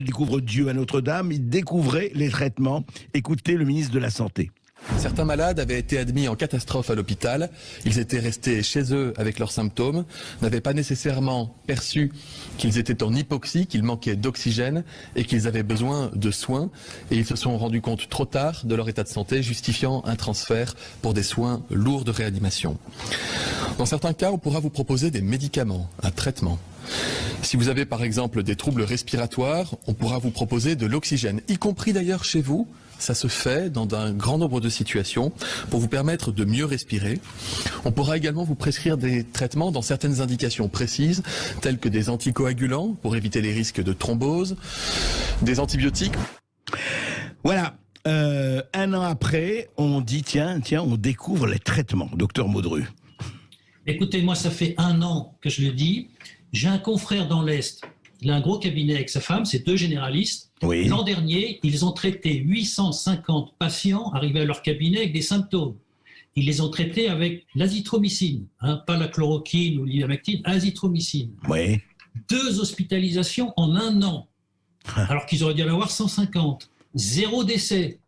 Il découvre Dieu à Notre-Dame, il découvrait les traitements. Écoutez le ministre de la Santé. Certains malades avaient été admis en catastrophe à l'hôpital. Ils étaient restés chez eux avec leurs symptômes, n'avaient pas nécessairement perçu qu'ils étaient en hypoxie, qu'ils manquaient d'oxygène et qu'ils avaient besoin de soins. Et ils se sont rendus compte trop tard de leur état de santé, justifiant un transfert pour des soins lourds de réanimation. Dans certains cas, on pourra vous proposer des médicaments, un traitement. Si vous avez par exemple des troubles respiratoires, on pourra vous proposer de l'oxygène, y compris d'ailleurs chez vous. Ça se fait dans un grand nombre de situations pour vous permettre de mieux respirer. On pourra également vous prescrire des traitements dans certaines indications précises, telles que des anticoagulants pour éviter les risques de thrombose, des antibiotiques. Voilà. Un an après, on dit tiens, on découvre les traitements. Docteur Maudru. Écoutez, moi, ça fait un an que je le dis. J'ai un confrère dans l'Est. Il a un gros cabinet avec sa femme, c'est 2 généralistes. Oui. L'an dernier, ils ont traité 850 patients arrivés à leur cabinet avec des symptômes. Ils les ont traités avec l'azithromycine, pas la chloroquine ou l'ivermectine, azithromycine. Oui. 2 hospitalisations en un an, alors qu'ils auraient dû en avoir 150. 0 décès.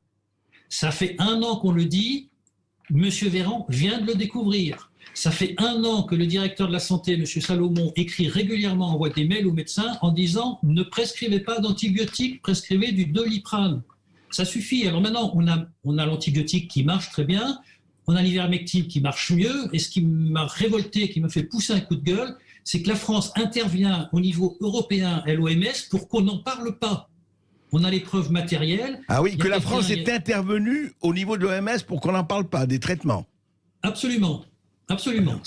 Ça fait un an qu'on le dit, Monsieur Véran vient de le découvrir. Ça fait un an que le directeur de la santé, M. Salomon, écrit régulièrement, envoie des mails aux médecins en disant « Ne prescrivez pas d'antibiotiques, prescrivez du Doliprane ». Ça suffit. Alors maintenant, on a l'antibiotique qui marche très bien, on a l'ivermectine qui marche mieux, et ce qui m'a révolté, qui m'a fait pousser un coup de gueule, c'est que la France intervient au niveau européen à l'OMS pour qu'on n'en parle pas. On a les preuves matérielles. Ah oui, que la France est intervenue au niveau de l'OMS pour qu'on n'en parle pas, des traitements. Absolument. Absolument.